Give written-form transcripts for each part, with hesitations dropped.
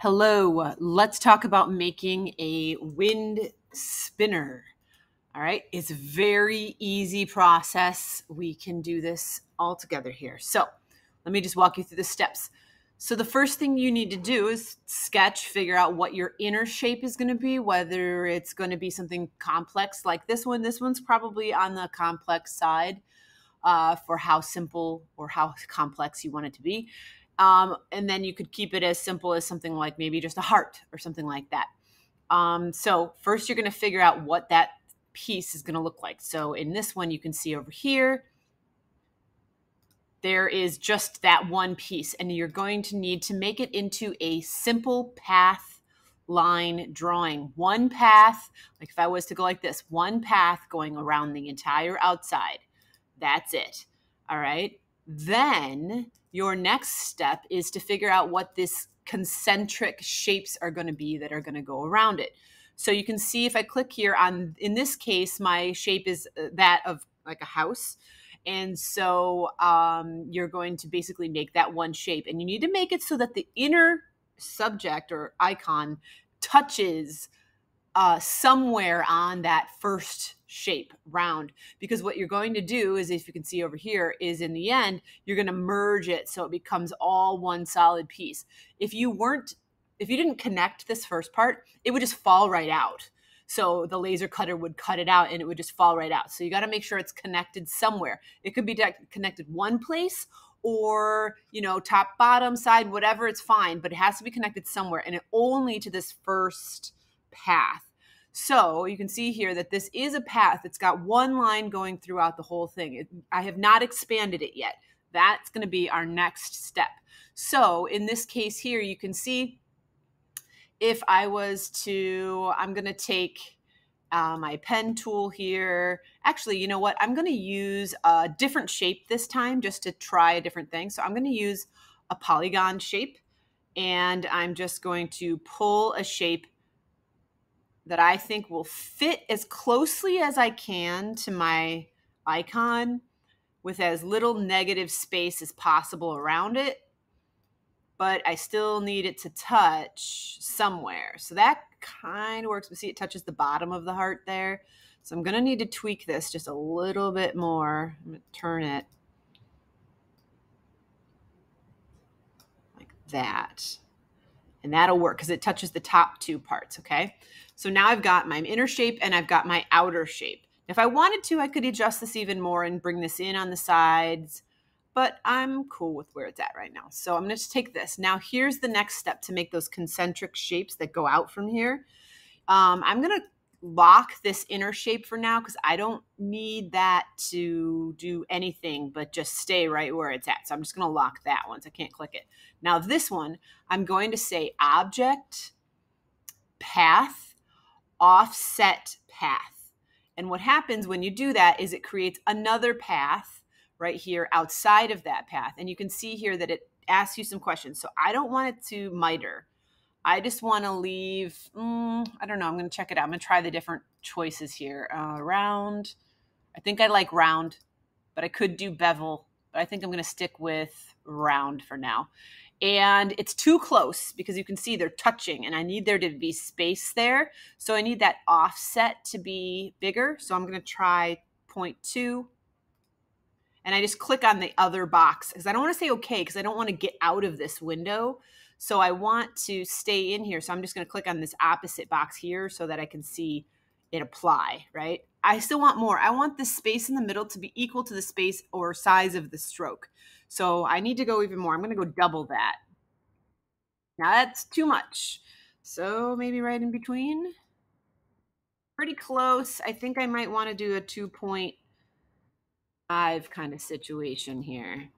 Hello, let's talk about making a wind spinner. All right, it's a very easy process. We can do this all together here. So let me just walk you through the steps. So the first thing you need to do is sketch, figure out what your inner shape is going to be, whether it's going to be something complex like this one. This one's probably on the complex side for how simple or how complex you want it to be. And then you could keep it as simple as something like maybe just a heart or something like that. So first you're going to figure out what that piece is going to look like. So in this one, you can see over here, there is just that one piece, and you're going to need to make it into a simple path line drawing. One path, like if I was to go like this, one path going around the entire outside. That's it. All right. Then your next step is to figure out what this concentric shapes are going to be that are going to go around it. So you can see if I click here on, in this case, my shape is that of like a house. And so you're going to basically make that one shape, and you need to make it so that the inner subject or icon touches somewhere on that first shape round, because what you're going to do is, if you can see over here, is in the end you're going to merge it so it becomes all one solid piece. If you didn't connect this first part, it would just fall right out. So the laser cutter would cut it out and it would just fall right out. So you got to make sure it's connected somewhere. It could be connected one place, or top, bottom, side, whatever, it's fine, but it has to be connected somewhere, and only to this first path. So you can see here that this is a path. It's got one line going throughout the whole thing. I have not expanded it yet. That's going to be our next step. So in this case here, you can see if I was to, I'm going to take my pen tool here. Actually, you know what? I'm going to use a different shape this time just to try a different thing. So I'm going to use a polygon shape, and I'm just going to pull a shape that I think will fit as closely as I can to my icon with as little negative space as possible around it, but I still need it to touch somewhere. So that kind of works. But see, it touches the bottom of the heart there. So I'm going to need to tweak this just a little bit more. I'm going to turn it like that. And that'll work because it touches the top two parts, okay? So now I've got my inner shape and I've got my outer shape. If I wanted to, I could adjust this even more and bring this in on the sides, but I'm cool with where it's at right now. So I'm going to just take this. Now here's the next step to make those concentric shapes that go out from here. I'm going to lock this inner shape for now because I don't need that to do anything but just stay right where it's at. So I'm just going to lock that once I can't click it. Now this one, I'm going to say object, path, offset path. And what happens when you do that is it creates another path right here outside of that path. And you can see here that it asks you some questions. So I don't want it to miter. I just want to leave, I don't know, I'm going to check it out. I'm going to try the different choices here. Round. I think I like round, but I could do bevel. But I think I'm going to stick with round for now. And it's too close because you can see they're touching, and I need there to be space there. So I need that offset to be bigger. So I'm going to try 0.2. And I just click on the other box because I don't want to say okay because I don't want to get out of this window. So I want to stay in here. So I'm just going to click on this opposite box here so that I can see it apply, right? I still want more. I want the space in the middle to be equal to the space or size of the stroke. So I need to go even more. I'm going to go double that. Now that's too much. So maybe right in between. Pretty close. I think I might want to do a 2.5 kind of situation here.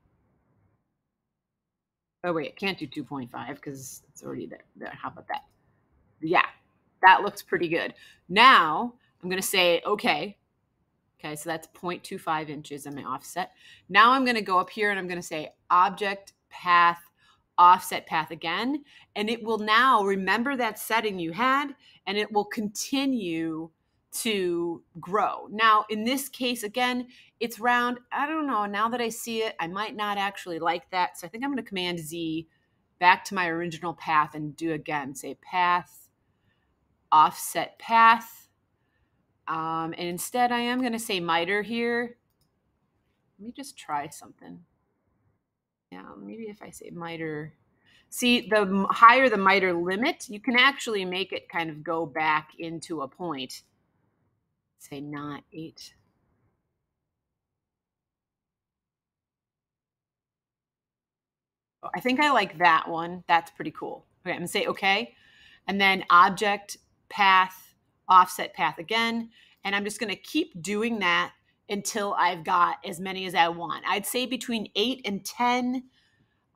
Oh, wait, I can't do 2.5 because it's already there. How about that? Yeah, that looks pretty good. Now I'm going to say, okay. Okay, so that's 0.25 inches in my offset. Now I'm going to go up here and I'm going to say object, path, offset path again. And it will now remember that setting you had, and it will continue to grow. Now, in this case, again, it's round. I don't know. Now that I see it, I might not actually like that. So I think I'm going to Command Z back to my original path and do again, say path, offset path. And instead I am going to say miter here. Let me just try something. Yeah, maybe if I say miter. See, the higher the miter limit, you can actually make it kind of go back into a point. Say not 8. I think I like that one. That's pretty cool. Okay, I'm going to say okay. And then object, path, offset path again. And I'm just going to keep doing that until I've got as many as I want. I'd say between 8 and 10.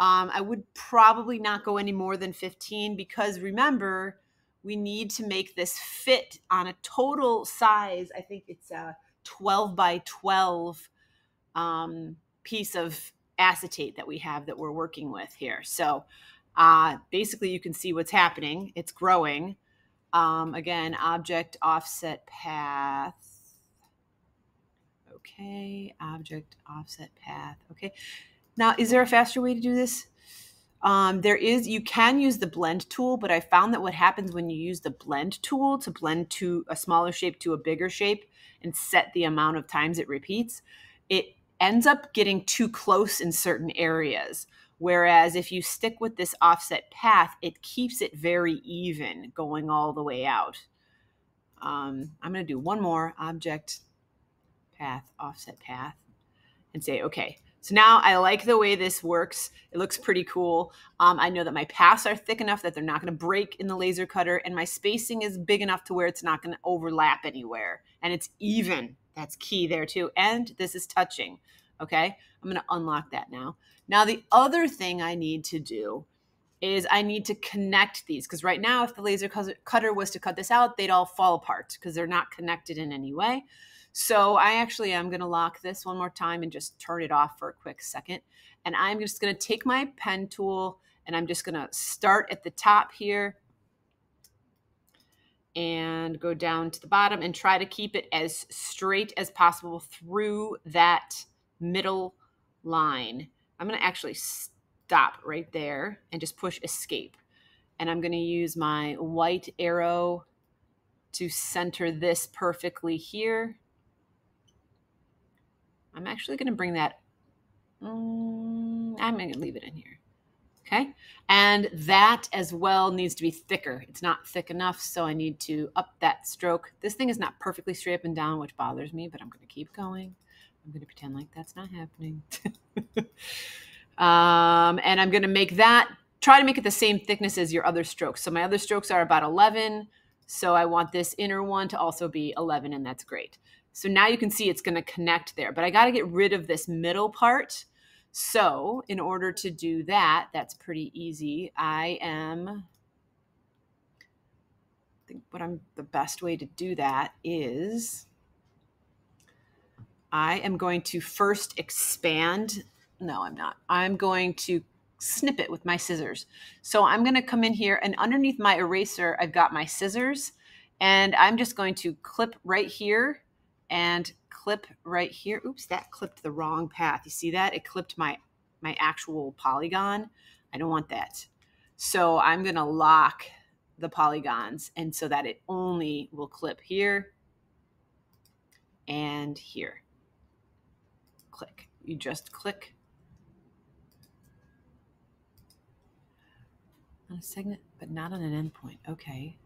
I would probably not go any more than 15 because remember, we need to make this fit on a total size. I think it's a 12 by 12 piece of acetate that we have that we're working with here. So basically you can see what's happening. It's growing. Again, object, offset, path. Okay, object, offset, path. Okay. Now, is there a faster way to do this? There is. You can use the blend tool, but I found that what happens when you use the blend tool to blend to a smaller shape to a bigger shape and set the amount of times it repeats, it ends up getting too close in certain areas. Whereas if you stick with this offset path, it keeps it very even going all the way out. I'm going to do one more, object, path, offset path, and say, okay. So now I like the way this works. It looks pretty cool. I know that my paths are thick enough that they're not going to break in the laser cutter, and my spacing is big enough to where it's not going to overlap anywhere. And it's even. That's key there too. And this is touching. Okay, I'm going to unlock that now. Now the other thing I need to do is I need to connect these, because right now if the laser cutter was to cut this out, they'd all fall apart because they're not connected in any way. So I actually am going to lock this one more time and just turn it off for a quick second. And I'm just going to take my pen tool and I'm just going to start at the top here and go down to the bottom and try to keep it as straight as possible through that middle line. I'm going to actually stop right there and just push escape. And I'm going to use my white arrow to center this perfectly here. I'm actually going to bring that, I'm going to leave it in here. Okay. And that as well needs to be thicker. It's not thick enough, so I need to up that stroke. This thing is not perfectly straight up and down, which bothers me, but I'm going to keep going. I'm going to pretend like that's not happening. And I'm going to make that, try to make it the same thickness as your other strokes. So my other strokes are about 11. So I want this inner one to also be 11, and that's great. So now you can see it's going to connect there, but I got to get rid of this middle part. So in order to do that, that's pretty easy. I think the best way to do that is I am going to first expand. No, I'm not. I'm going to snip it with my scissors. So I'm going to come in here, and underneath my eraser, I've got my scissors, and I'm just going to clip right here and clip right here. Oops, that clipped the wrong path. You see that? It clipped my actual polygon. I don't want that. So I'm going to lock the polygons, and so that it only will clip here and here. Click. You just click on a segment, but not on an endpoint. Okay.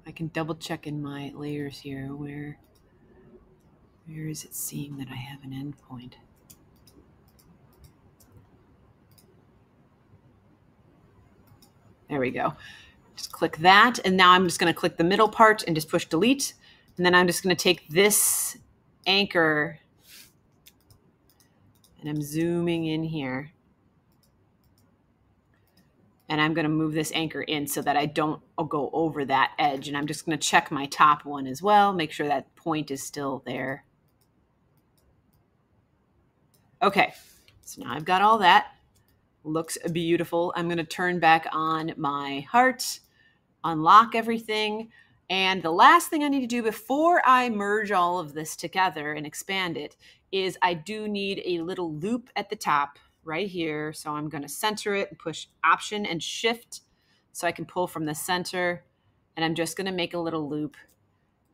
I can double check in my layers here. Where is it seeing that I have an endpoint? There we go. Just click that. And now I'm just going to click the middle part and just push delete. And then I'm just going to take this anchor and I'm zooming in here. And I'm going to move this anchor in so that I don't go over that edge. And I'm just going to check my top one as well, make sure that point is still there. Okay, so now I've got all that. Looks beautiful. I'm going to turn back on my heart, unlock everything. And the last thing I need to do before I merge all of this together and expand it is I do need a little loop at the top right here. So I'm going to center it and push Option and Shift so I can pull from the center. And I'm just going to make a little loop.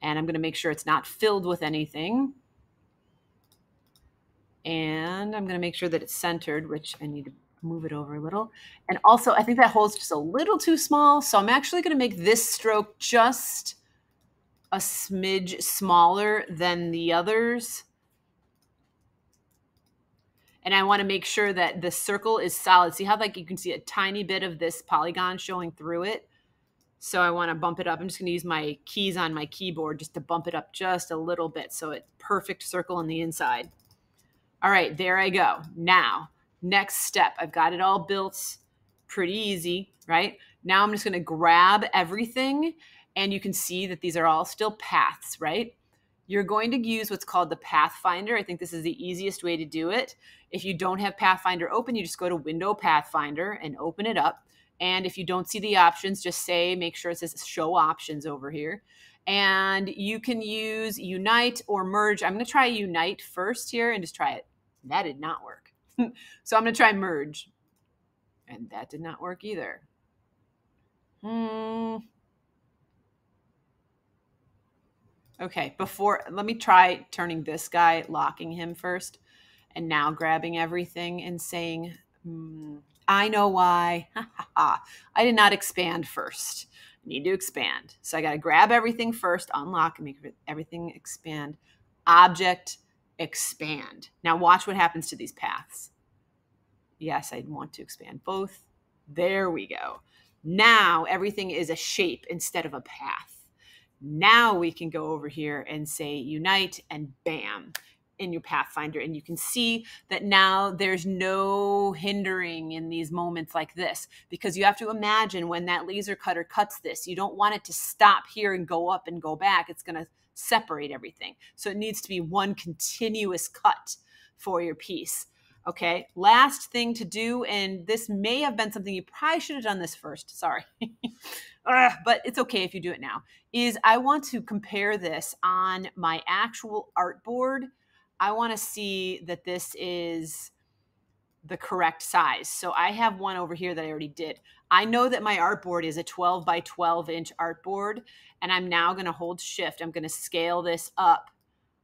And I'm going to make sure it's not filled with anything. And I'm going to make sure that it's centered, which I need to move it over a little. And also, I think that hole's just a little too small. So I'm actually going to make this stroke just a smidge smaller than the others. And I want to make sure that the circle is solid. See how like you can see a tiny bit of this polygon showing through it? So I want to bump it up. I'm just going to use my keys on my keyboard just to bump it up just a little bit so it's perfect circle on the inside. All right, there I go. Now, next step. I've got it all built pretty easy, right? Now I'm just going to grab everything, and you can see that these are all still paths, right? You're going to use what's called the Pathfinder. I think this is the easiest way to do it. If you don't have Pathfinder open, you just go to Window Pathfinder and open it up. And if you don't see the options, just say, make sure it says Show Options over here. And you can use Unite or Merge. I'm going to try Unite first here and just try it. That did not work. So I'm going to try Merge. And that did not work either. Okay, let me try turning this guy, locking him first, and now grabbing everything and saying, I know why. I did not expand first. I need to expand. So I got to grab everything first, unlock, and make everything expand. Object, expand. Now watch what happens to these paths. Yes, I want to expand both. There we go. Now everything is a shape instead of a path. Now we can go over here and say Unite, and bam, in your Pathfinder. And you can see that now there's no hindering in these moments like this, because you have to imagine when that laser cutter cuts this, you don't want it to stop here and go up and go back. It's going to separate everything. So it needs to be one continuous cut for your piece. Okay, last thing to do, and this may have been something you probably should have done this first, sorry, but it's okay if you do it now, is I want to compare this on my actual artboard. I want to see that this is the correct size. So I have one over here that I already did. I know that my artboard is a 12 by 12 inch artboard, and I'm now going to hold Shift. I'm going to scale this up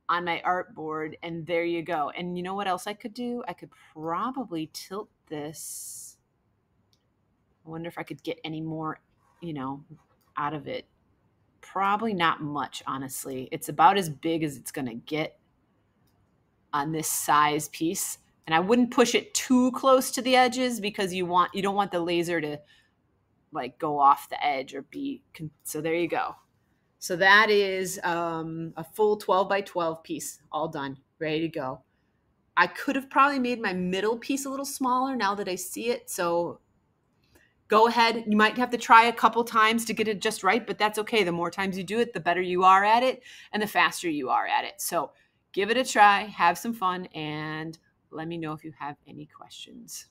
on my artboard, and there you go. And you know what else I could do? I could probably tilt this. I wonder if I could get any more, out of it. Probably not much, honestly. It's about as big as it's going to get on this size piece. And I wouldn't push it too close to the edges because you don't want the laser to like go off the edge or so there you go. So that is a full 12 by 12 piece, all done, ready to go. I could have probably made my middle piece a little smaller now that I see it. So go ahead. You might have to try a couple times to get it just right, but that's okay. The more times you do it, the better you are at it and the faster you are at it. So give it a try, have some fun, and let me know if you have any questions.